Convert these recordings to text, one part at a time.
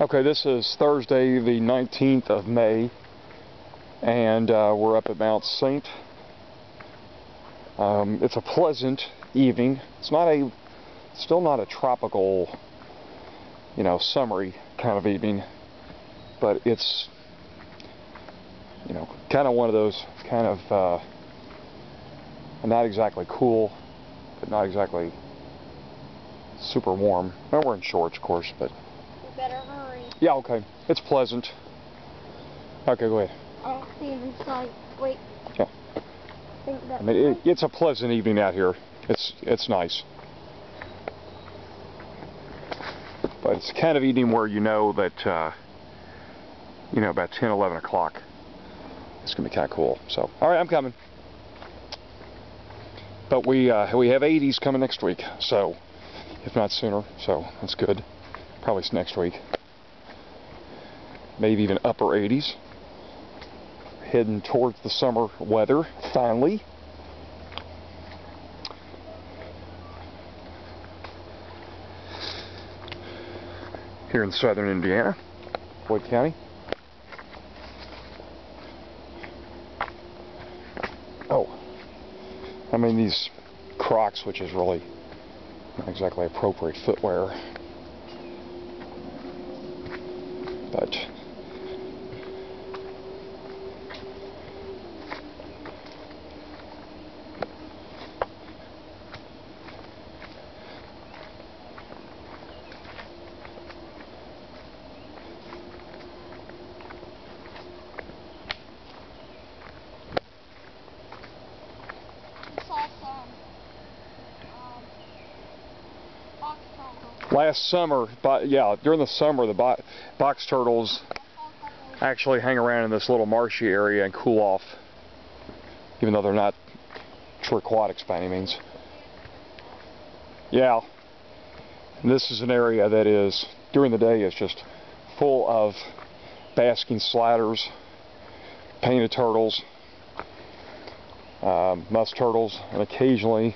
Okay, this is Thursday the 19th of May, and we're up at Mount St. It's a pleasant evening. It's still not a tropical, summery kind of evening, but it's, kind of one of those kind of, not exactly cool, but not exactly super warm. I'm wearing shorts, of course, but... You better hurry. Yeah, okay. It's pleasant. Okay, go ahead. I don't see him in sight. Wait. Yeah. I mean, it's a pleasant evening out here. It's nice. But it's the kind of evening where you know that, about 10, 11 o'clock, it's going to be kind of cool. So, all right, I'm coming. But we have 80s coming next week, so, if not sooner, so that's good. Probably next week. Maybe even upper 80s. Heading towards the summer weather, finally. Here in southern Indiana, Floyd County. Oh, I mean these Crocs, which is really not exactly appropriate footwear. But last summer, during the summer, the box turtles actually hang around in this little marshy area and cool off, even though they're not true aquatics by any means. Yeah, and this is an area that is, during the day, is just full of basking sliders, painted turtles, musk turtles, and occasionally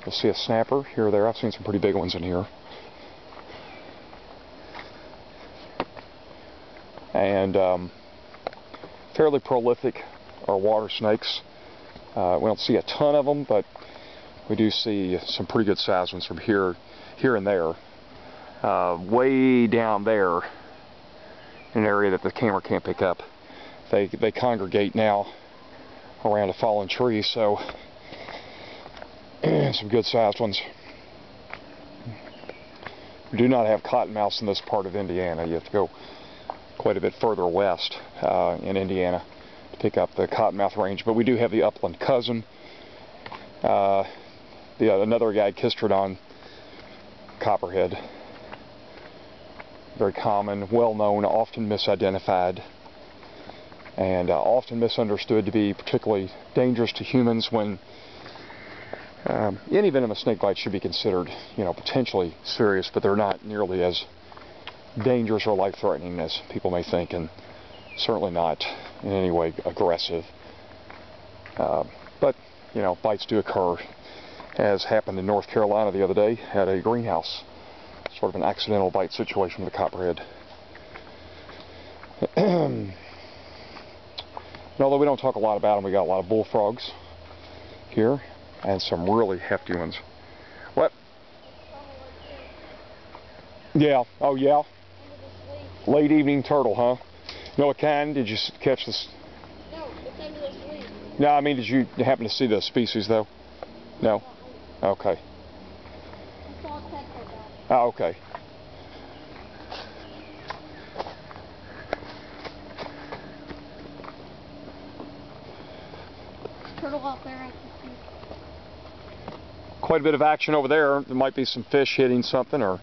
you'll see a snapper here or there. I've seen some pretty big ones in here. And fairly prolific are water snakes. We don't see a ton of them, but we do see some pretty good sized ones from here and there. Way down there, in an area that the camera can't pick up, they congregate now around a fallen tree, so some good sized ones. We do not have cottonmouths in this part of Indiana. You have to go quite a bit further west in Indiana to pick up the cottonmouth range, but we do have the upland cousin, another Agkistrodon copperhead, very common, well known, often misidentified, and often misunderstood to be particularly dangerous to humans when any venomous snake bite should be considered, potentially serious, but they're not nearly as dangerous or life-threatening as people may think, and certainly not in any way aggressive. But, bites do occur, as happened in North Carolina the other day at a greenhouse. Sort of an accidental bite situation with a copperhead. And although we don't talk a lot about them, we got a lot of bullfrogs here, and some really hefty ones. What? Yeah, oh yeah? Late evening turtle, huh? You know what kind? Did you catch this? No, it's under the sleeve. No, I mean, did you happen to see the species though? No? Okay. Oh, okay. Turtle out there, I can see. Quite a bit of action over there. There might be some fish hitting something, or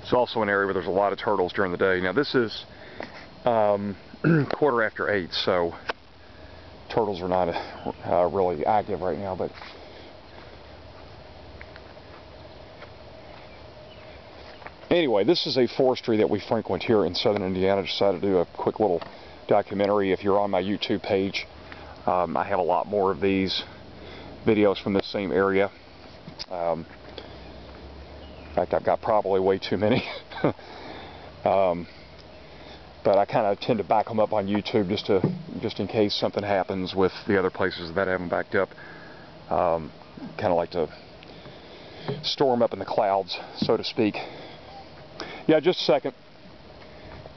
it's also an area where there's a lot of turtles during the day. Now this is 8:15, so turtles are not really active right now, but anyway, this is a forestry that we frequent here in southern Indiana. Decided to do a quick little documentary. If you're on my YouTube page, I have a lot more of these videos from this same area. fact, I've got probably way too many. But I kind of tend to back them up on YouTube just in case something happens with the other places that I haven't backed up. Kind of like to store them up in the clouds, so to speak. Yeah, just a second.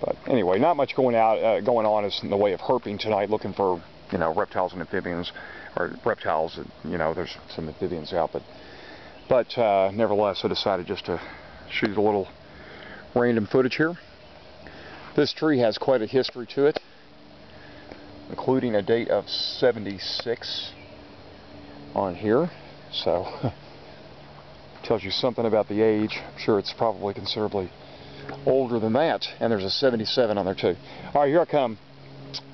But anyway, not much going on is in the way of herping tonight, looking for, you know, reptiles and amphibians, or reptiles. You know, there's some amphibians out, but nevertheless, I decided just to shoot a little random footage here. This tree has quite a history to it, including a date of '76 on here, so tells you something about the age. I'm sure it's probably considerably older than that, and there's a '77 on there too. All right, here I come.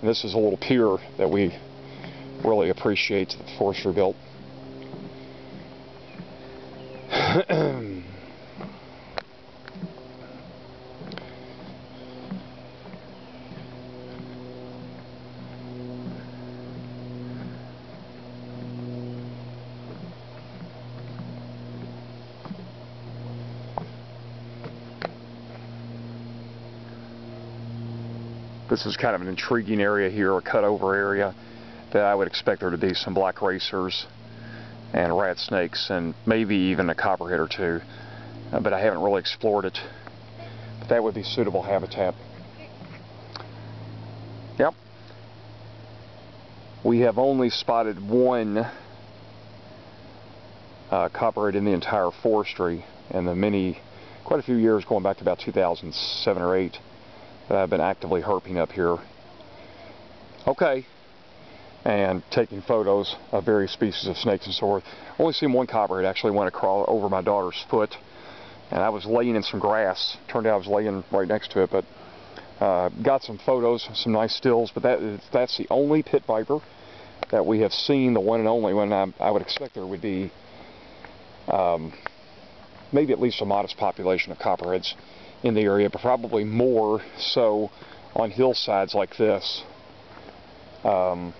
This is a little pier that we really appreciate that the forestry built. This is kind of an intriguing area here, a cut-over area, that I would expect there to be some black racers and rat snakes and maybe even a copperhead or two, but I haven't really explored it. But that would be suitable habitat. Yep. We have only spotted one copperhead in the entire forestry in the quite a few years, going back to about 2007 or 8. That I've been actively herping up here. Okay, and taking photos of various species of snakes and so forth. Only seen one copperhead actually went across over my daughter's foot, and I was laying in some grass. Turned out I was laying right next to it, but got some photos, some nice stills. But that's the only pit viper that we have seen, the one and only one. I would expect there would be maybe at least a modest population of copperheads in the area, but probably more so on hillsides like this. The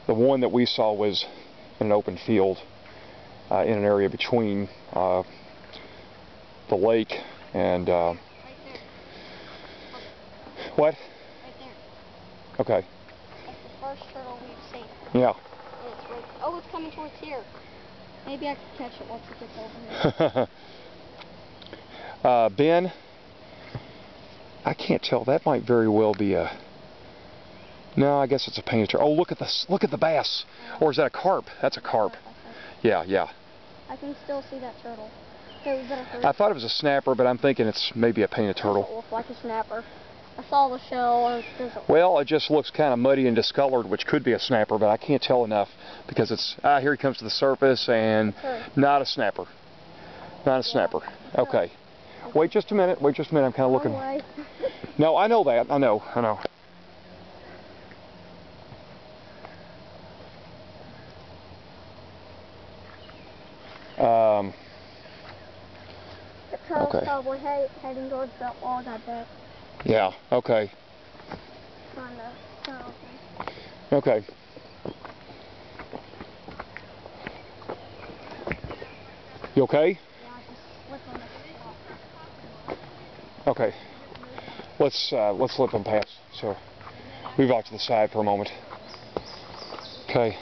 one that we saw was in an open field in an area between the lake and Right there. what? Right there. Okay. That's the first turtle we've seen. Yeah. And it's right. Oh, it's coming towards here. Maybe I can catch it once it gets over here. Ben, I can't tell. That might very well be a. No, I guess it's a painted turtle. Oh, look at this! Look at the bass. Or is that a carp? That's a carp. Yeah, yeah. I can still see that turtle. Okay, we better hurry. I thought it was a snapper, but I'm thinking it's maybe a painted turtle. It doesn't look like a snapper. I saw the shell. Or well, it just looks kind of muddy and discolored, which could be a snapper, but I can't tell enough because it's. Here he comes to the surface, and not a snapper. Not a snapper. Okay. Wait just a minute. Wait just a minute. I'm kind of looking. No, I know that. I know. The turtle's Okay. probably heading towards that log, I bet. Yeah. Okay. Trying to turn off me. Okay. You okay? Yeah, I just slipped on the spot. Okay. Let's let them pass. So move off to the side for a moment. Okay.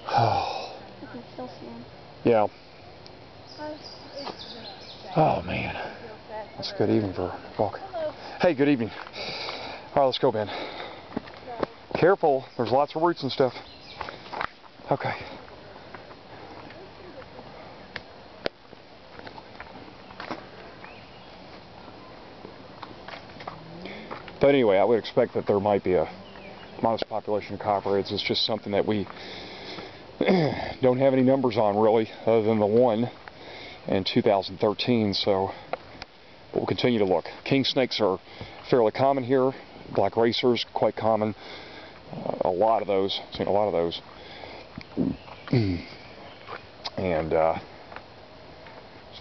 I can still see him. Yeah. Oh man. That's a good evening for a walk. Hey, good evening. All right, let's go, Ben. Careful. There's lots of roots and stuff. Okay. But anyway, I would expect that there might be a modest population of copperheads. It's just something that we don't have any numbers on, really, other than the one in 2013. So we'll continue to look. King snakes are fairly common here. Black racers, quite common. A lot of those. I've seen a lot of those. And as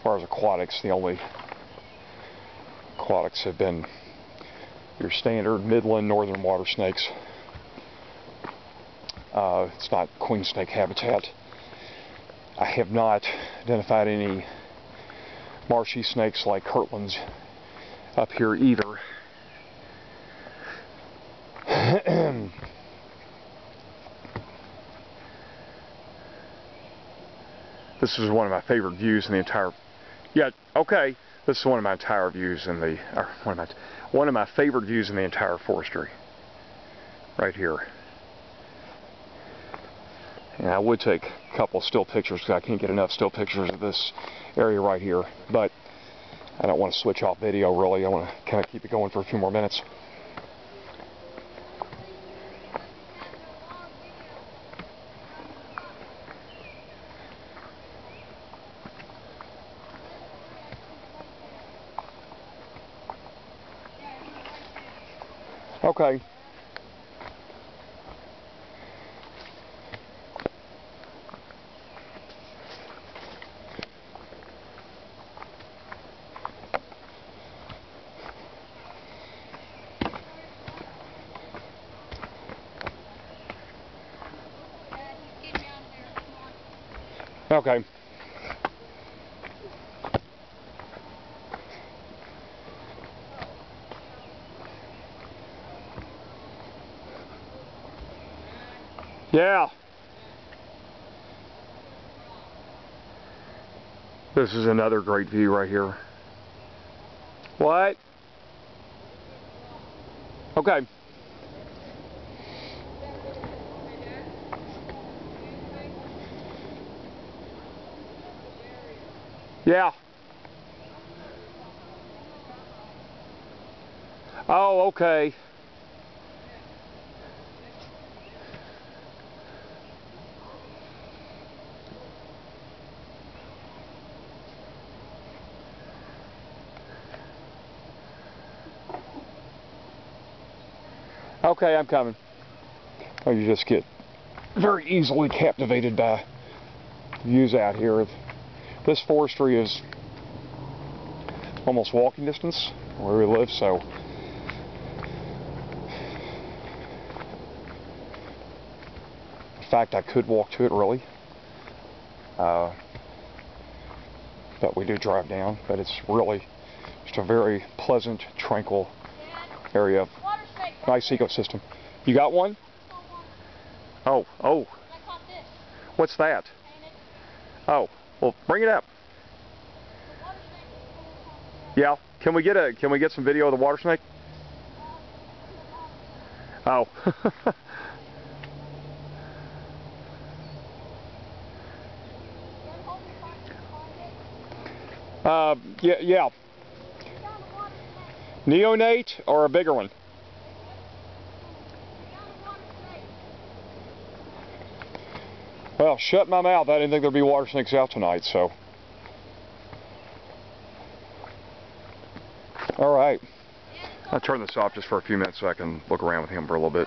far as aquatics, the only aquatics have been your standard Midland northern water snakes. It's not queen snake habitat. I have not identified any marshy snakes like Kirtland's up here either. This is one of my favorite views in the entire. Yeah, okay. This is one of my entire views in the. One of my favorite views in the entire forestry. Right here. And I would take a couple still pictures because I can't get enough still pictures of this area right here. But I don't want to switch off video really. I want to kind of keep it going for a few more minutes. Okay. Okay. Yeah. This is another great view right here. What? Okay. Yeah. Oh, okay. Okay, I'm coming. Oh, you just get very easily captivated by views out here. This forestry is almost walking distance where we live, so in fact I could walk to it really, but we do drive down. But it's really just a very pleasant, tranquil area of nice ecosystem. You got one? Oh, oh. What's that? Oh, well, bring it up. Yeah. Can we get some video of the water snake? Oh. Yeah. Neonate or a bigger one? Well, shut my mouth. I didn't think there'd be water snakes out tonight, so. All right. I'll turn this off just for a few minutes so I can look around with him for a little bit.